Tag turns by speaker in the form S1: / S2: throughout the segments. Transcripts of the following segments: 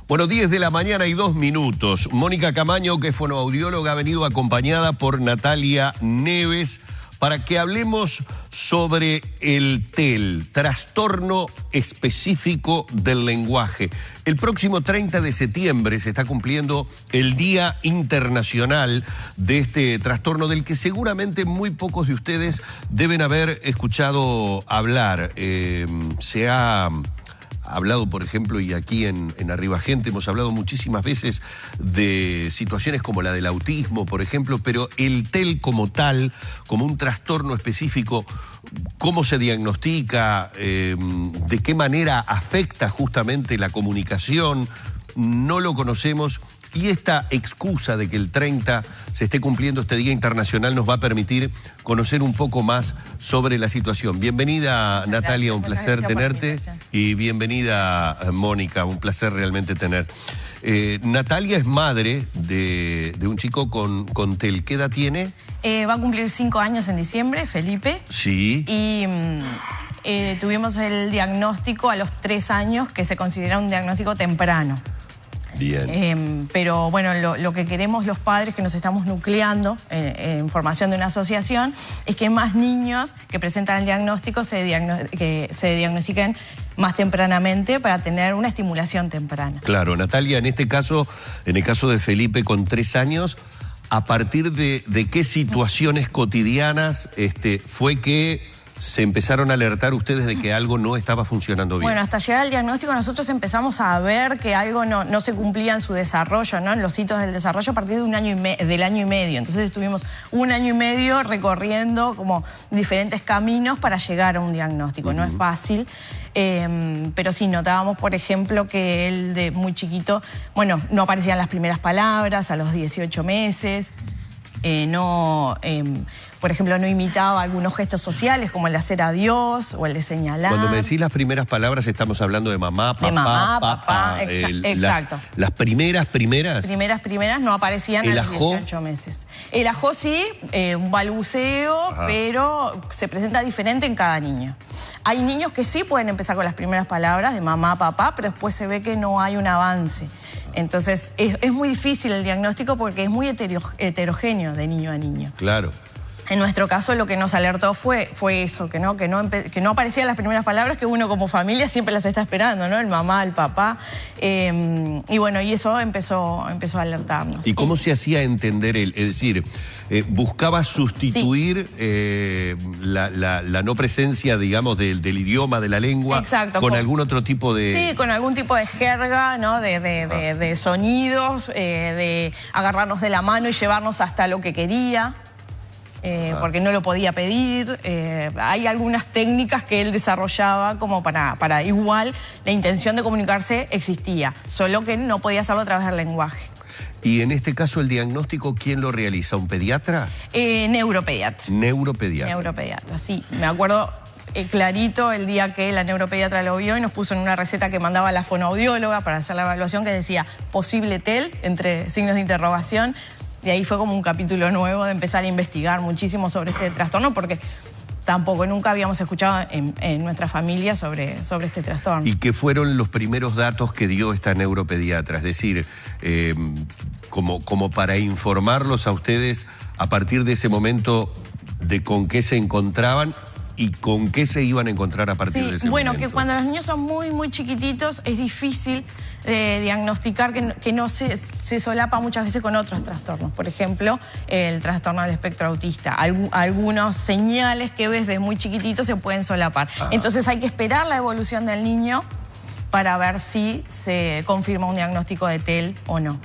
S1: Bueno, 10 de la mañana y 2 minutos. Mónica Camaño, que es fonoaudióloga, ha venido acompañada por Natalia Neves para que hablemos sobre el TEL, trastorno específico del lenguaje. El próximo 30 de septiembre se está cumpliendo el Día Internacional de este trastorno, del que seguramente muy pocos de ustedes deben haber escuchado hablar. Se ha hablado, por ejemplo, y aquí en Arriba Gente hemos hablado muchísimas veces de situaciones como la del autismo, por ejemplo, pero el TEL como tal, como un trastorno específico, ¿cómo se diagnostica? ¿De qué manera afecta justamente la comunicación? No lo conocemos. Y esta excusa de que el 30 se esté cumpliendo este Día Internacional nos va a permitir conocer un poco más sobre la situación. Bienvenida, Natalia, un placer tenerte. Y bienvenida, Mónica, un placer realmente tener. Natalia es madre de un chico con TEL. ¿Qué edad tiene?
S2: Va a cumplir 5 años en diciembre, Felipe.
S1: Sí.
S2: Y tuvimos el diagnóstico a los 3 años, que se considera un diagnóstico temprano.
S1: Bien.
S2: Pero bueno, lo que queremos los padres que nos estamos nucleando en formación de una asociación es que más niños que presentan el diagnóstico que se diagnostiquen más tempranamente para tener una estimulación temprana.
S1: Claro, Natalia, en este caso, en el caso de Felipe con 3 años, ¿a partir de qué situaciones cotidianas fue que se empezaron a alertar ustedes de que algo no estaba funcionando bien?
S2: Bueno, hasta llegar al diagnóstico nosotros empezamos a ver que algo no se cumplía en su desarrollo, ¿no? En los hitos del desarrollo a partir de del año y medio. Entonces estuvimos 1 año y medio recorriendo como diferentes caminos para llegar a un diagnóstico. No es fácil, pero sí notábamos, por ejemplo, que él de muy chiquito, bueno, no aparecían las primeras palabras a los 18 meses. Por ejemplo, no imitaba algunos gestos sociales como el de hacer adiós o el de señalar.
S1: Cuando me decís las primeras palabras estamos hablando de mamá, papá,
S2: de mamá, papá, exacto.
S1: Las primeras.
S2: Primeras no aparecían a los 18 meses. El ajo sí, un balbuceo, pero se presenta diferente en cada niño. Hay niños que sí pueden empezar con las primeras palabras de mamá, papá, pero después se ve que no hay un avance. Entonces, es muy difícil el diagnóstico porque es muy heterogéneo de niño a niño. Claro. En nuestro caso lo que nos alertó fue eso, que no aparecían las primeras palabras que uno como familia siempre las está esperando, ¿no? El mamá, el papá. Y bueno, y eso empezó a alertarnos.
S1: ¿Y cómo se hacía entender él? Es decir, buscaba sustituir la no presencia, digamos, del idioma, de la lengua.
S2: Exacto,
S1: con algún otro tipo de...
S2: Sí, con algún tipo de jerga, ¿no? De sonidos, de agarrarnos de la mano y llevarnos hasta lo que quería. Porque no lo podía pedir. Hay algunas técnicas que él desarrollaba como para igual la intención de comunicarse existía, solo que no podía hacerlo a través del lenguaje.
S1: Y en este caso el diagnóstico, ¿quién lo realiza? ¿Un pediatra?
S2: Neuropediatra. Neuropediatra, sí. Me acuerdo clarito el día que la neuropediatra lo vio y nos puso en una receta que mandaba la fonoaudióloga para hacer la evaluación, que decía posible TEL, entre signos de interrogación. De ahí fue como un capítulo nuevo de empezar a investigar muchísimo sobre este trastorno, porque tampoco nunca habíamos escuchado en nuestra familia sobre este trastorno.
S1: ¿Y qué fueron los primeros datos que dio esta neuropediatra? Es decir, como para informarlos a ustedes a partir de ese momento de con qué se encontraban y con qué se iban a encontrar a partir de ese momento.
S2: Bueno, que cuando los niños son muy, muy chiquititos es difícil diagnosticar, que no se solapa muchas veces con otros trastornos. Por ejemplo, el trastorno del espectro autista. Algunos señales que ves desde muy chiquitito se pueden solapar. Entonces hay que esperar la evolución del niño para ver si se confirma un diagnóstico de TEL o no.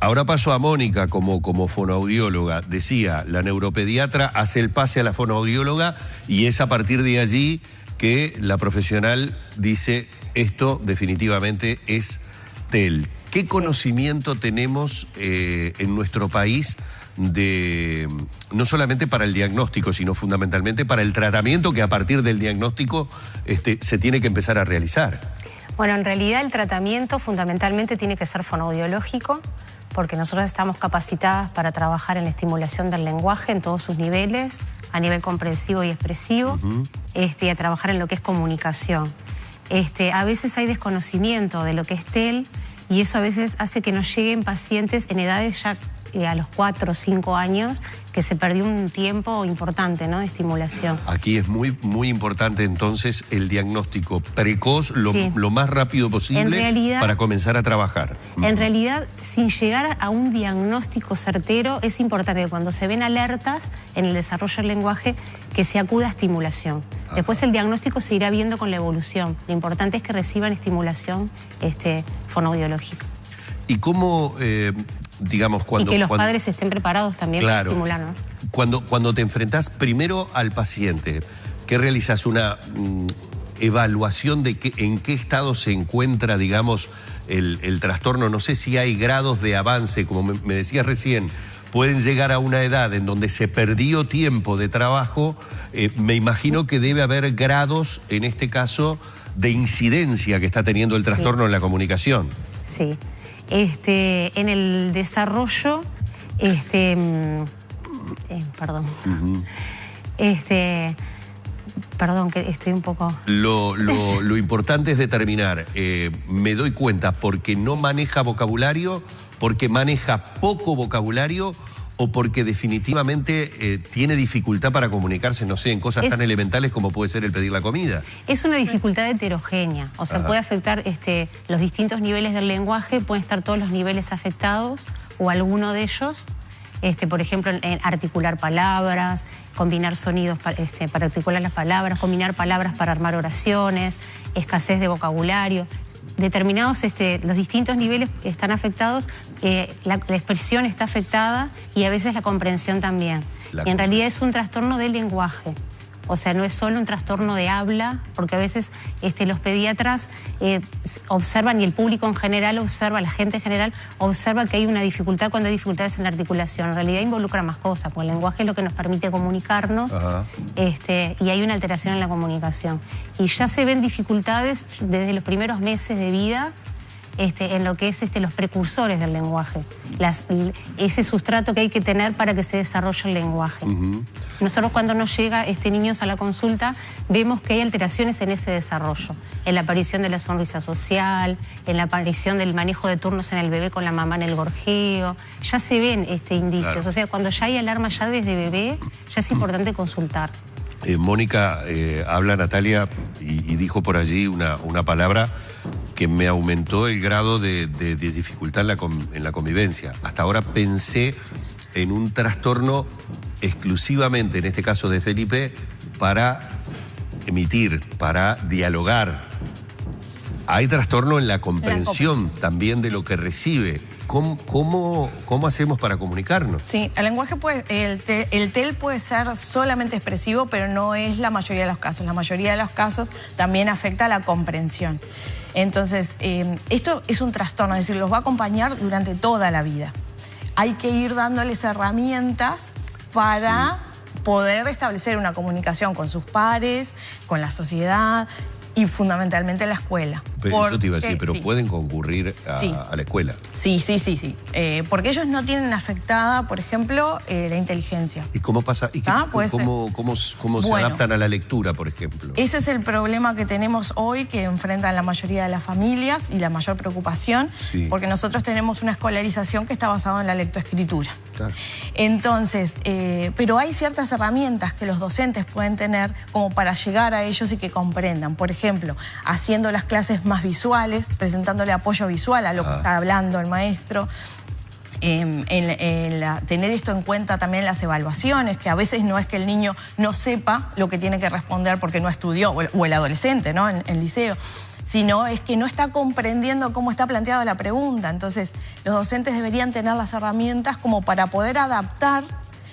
S1: Ahora paso a Mónica como fonoaudióloga. Decía, la neuropediatra hace el pase a la fonoaudióloga y es a partir de allí que la profesional dice esto definitivamente es TEL. ¿Qué conocimiento tenemos en nuestro país no solamente para el diagnóstico, sino fundamentalmente para el tratamiento que a partir del diagnóstico se tiene que empezar a realizar?
S3: Bueno, en realidad el tratamiento fundamentalmente tiene que ser fonoaudiológico, porque nosotros estamos capacitadas para trabajar en la estimulación del lenguaje en todos sus niveles, a nivel comprensivo y expresivo, y a trabajar en lo que es comunicación. A veces hay desconocimiento de lo que es TEL y eso a veces hace que nos lleguen pacientes en edades ya a los 4 o 5 años, que se perdió un tiempo importante, ¿no?, de estimulación.
S1: Aquí es muy importante entonces el diagnóstico precoz, lo más rápido posible, para comenzar a trabajar.
S3: En realidad, sin llegar a un diagnóstico certero, es importante que cuando se ven alertas en el desarrollo del lenguaje, que se acuda a estimulación. Después el diagnóstico se irá viendo con la evolución. Lo importante es que reciban estimulación fonoaudiológica.
S1: ¿Y cómo, digamos, cuando...
S3: Y que los padres estén preparados también para estimular, ¿no?
S1: Cuando te enfrentás primero al paciente, ¿qué realizas? ¿Una evaluación de en qué estado se encuentra, digamos, el trastorno? No sé si hay grados de avance, como me decías recién, pueden llegar a una edad en donde se perdió tiempo de trabajo. Me imagino que debe haber grados, en este caso, de incidencia que está teniendo el trastorno en la comunicación.
S3: Sí. En el desarrollo, perdón. Perdón, que estoy un poco...
S1: Lo importante es determinar, me doy cuenta, porque no maneja vocabulario, porque maneja poco vocabulario, o porque definitivamente tiene dificultad para comunicarse, no sé, en cosas tan elementales como puede ser el pedir la comida.
S3: Es una dificultad heterogénea, o sea, puede afectar los distintos niveles del lenguaje, pueden estar todos los niveles afectados o alguno de ellos. Por ejemplo, en articular palabras, combinar sonidos para articular las palabras, combinar palabras para armar oraciones, escasez de vocabulario. Determinados, los distintos niveles están afectados, la expresión está afectada y a veces la comprensión también. Y en realidad es un trastorno del lenguaje. O sea, no es solo un trastorno de habla, porque a veces los pediatras observan, y el público en general observa, la gente en general observa que hay una dificultad cuando hay dificultades en la articulación. En realidad involucra más cosas, porque el lenguaje es lo que nos permite comunicarnos, y hay una alteración en la comunicación. Y ya se ven dificultades desde los primeros meses de vida, en lo que es los precursores del lenguaje, ese sustrato que hay que tener para que se desarrolle el lenguaje. Nosotros cuando nos llega niños a la consulta vemos que hay alteraciones en ese desarrollo, en la aparición de la sonrisa social, en la aparición del manejo de turnos en el bebé con la mamá en el gorjeo, ya se ven indicios, o sea, cuando ya hay alarma ya desde bebé, ya es importante consultar.
S1: Mónica, habla Natalia y dijo por allí una palabra que me aumentó el grado de dificultad en la convivencia. Hasta ahora pensé en un trastorno exclusivamente, en este caso de Felipe, para emitir, para dialogar. Hay trastorno en la comprensión también de lo que recibe. ¿Cómo hacemos para comunicarnos?
S2: Sí, el lenguaje el TEL puede ser solamente expresivo, pero no es la mayoría de los casos. La mayoría de los casos también afecta a la comprensión. Entonces, esto es un trastorno, es decir, los va a acompañar durante toda la vida. Hay que ir dándoles herramientas para poder establecer una comunicación con sus pares, con la sociedad y fundamentalmente en la escuela.
S1: Pero eso te iba a decir, pero pueden concurrir a la escuela.
S2: Sí. Porque ellos no tienen afectada, por ejemplo, la inteligencia.
S1: ¿Y cómo pasa? ¿Y cómo se adaptan a la lectura, por ejemplo?
S2: Ese es el problema que tenemos hoy, que enfrentan la mayoría de las familias y la mayor preocupación, porque nosotros tenemos una escolarización que está basada en la lectoescritura. Claro. Entonces, pero hay ciertas herramientas que los docentes pueden tener como para llegar a ellos y que comprendan. Por ejemplo, haciendo las clases más visuales, presentándole apoyo visual a lo que está hablando el maestro. Tener esto en cuenta también en las evaluaciones, que a veces no es que el niño no sepa lo que tiene que responder porque no estudió, o el adolescente, ¿no?, en liceo, sino es que no está comprendiendo cómo está planteada la pregunta. Entonces, los docentes deberían tener las herramientas como para poder adaptar,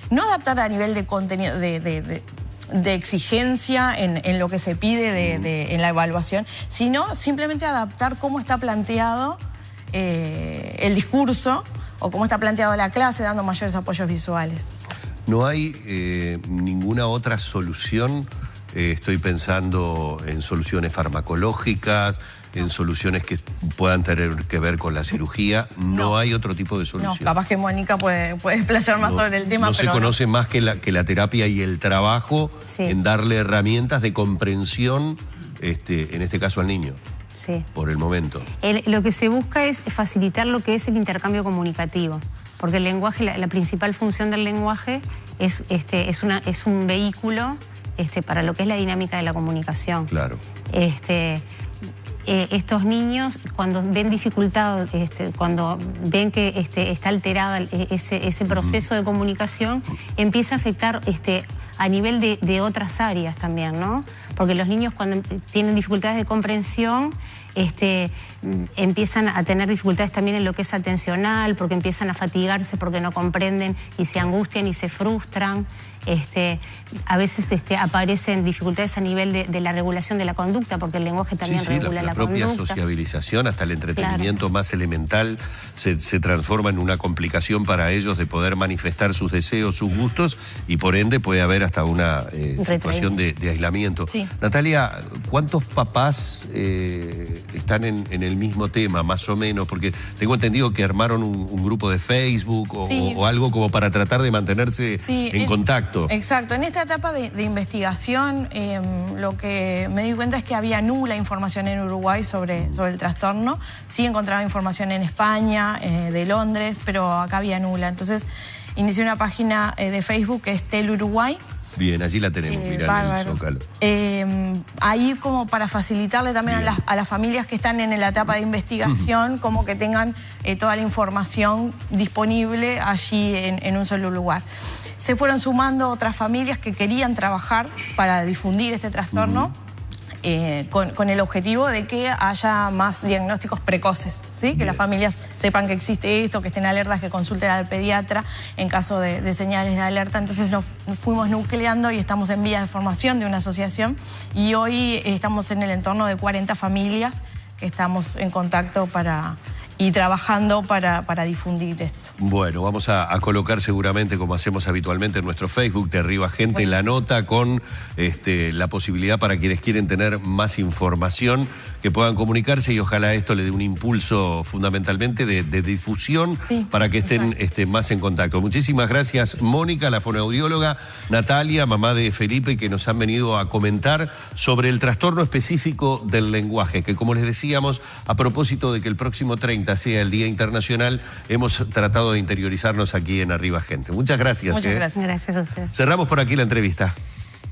S2: no adaptar a nivel de contenido, de exigencia en lo que se pide en la evaluación, sino simplemente adaptar cómo está planteado el discurso o cómo está planteado la clase, dando mayores apoyos visuales.
S1: ¿No hay ninguna otra solución? Estoy pensando en soluciones farmacológicas, en soluciones que puedan tener que ver con la cirugía. ¿No hay otro tipo de solución?
S2: No, capaz que Mónica puede explayar más sobre el tema.
S1: No se conoce más que la terapia y el trabajo en darle herramientas de comprensión, en este caso al niño.
S3: Sí.
S1: Por el momento.
S3: Lo que se busca es facilitar lo que es el intercambio comunicativo, porque el lenguaje, la principal función del lenguaje es un vehículo para lo que es la dinámica de la comunicación.
S1: Claro.
S3: Estos niños, cuando ven dificultad, cuando ven que está alterada ese proceso de comunicación, empieza a afectar a nivel de otras áreas también, ¿no? Porque los niños cuando tienen dificultades de comprensión, empiezan a tener dificultades también en lo que es atencional, porque empiezan a fatigarse porque no comprenden y se angustian y se frustran. A veces aparecen dificultades a nivel de la regulación de la conducta, porque el lenguaje también regula la
S1: propia
S3: conducta.
S1: Sociabilización, hasta el entretenimiento más elemental, se transforma en una complicación para ellos de poder manifestar sus deseos, sus gustos, y por ende puede haber hasta una situación de aislamiento.
S2: Sí.
S1: Natalia, ¿cuántos papás están en el mismo tema, más o menos? Porque tengo entendido que armaron un grupo de Facebook o algo como para tratar de mantenerse en contacto.
S2: Exacto. En esta etapa de investigación, lo que me di cuenta es que había nula información en Uruguay sobre el trastorno. Sí encontraba información en España, de Londres, pero acá había nula. Entonces inicié una página de Facebook que es TEL Uruguay.
S1: Bien, allí la tenemos, mirá, en el Zócalo.
S2: Ahí como para facilitarle también a las familias que están en la etapa de investigación, como que tengan toda la información disponible allí en un solo lugar. Se fueron sumando otras familias que querían trabajar para difundir este trastorno. Con el objetivo de que haya más diagnósticos precoces, ¿sí? Que las familias sepan que existe esto, que estén alertas, que consulten al pediatra en caso de señales de alerta. Entonces nos fuimos nucleando y estamos en vías de formación de una asociación, y hoy estamos en el entorno de 40 familias que estamos en contacto y trabajando para difundir esto.
S1: Bueno, vamos a colocar seguramente, como hacemos habitualmente en nuestro Facebook de Arriba Gente, la nota con la posibilidad para quienes quieren tener más información que puedan comunicarse, y ojalá esto le dé un impulso fundamentalmente de difusión para que estén más en contacto. Muchísimas gracias, Mónica, la fonoaudióloga, Natalia, mamá de Felipe, que nos han venido a comentar sobre el trastorno específico del lenguaje, que como les decíamos, a propósito de que el próximo 30 sea el Día Internacional, hemos tratado de interiorizarnos aquí en Arriba Gente. Muchas gracias.
S2: Muchas gracias.
S3: Gracias a ustedes.
S1: Cerramos por aquí la entrevista.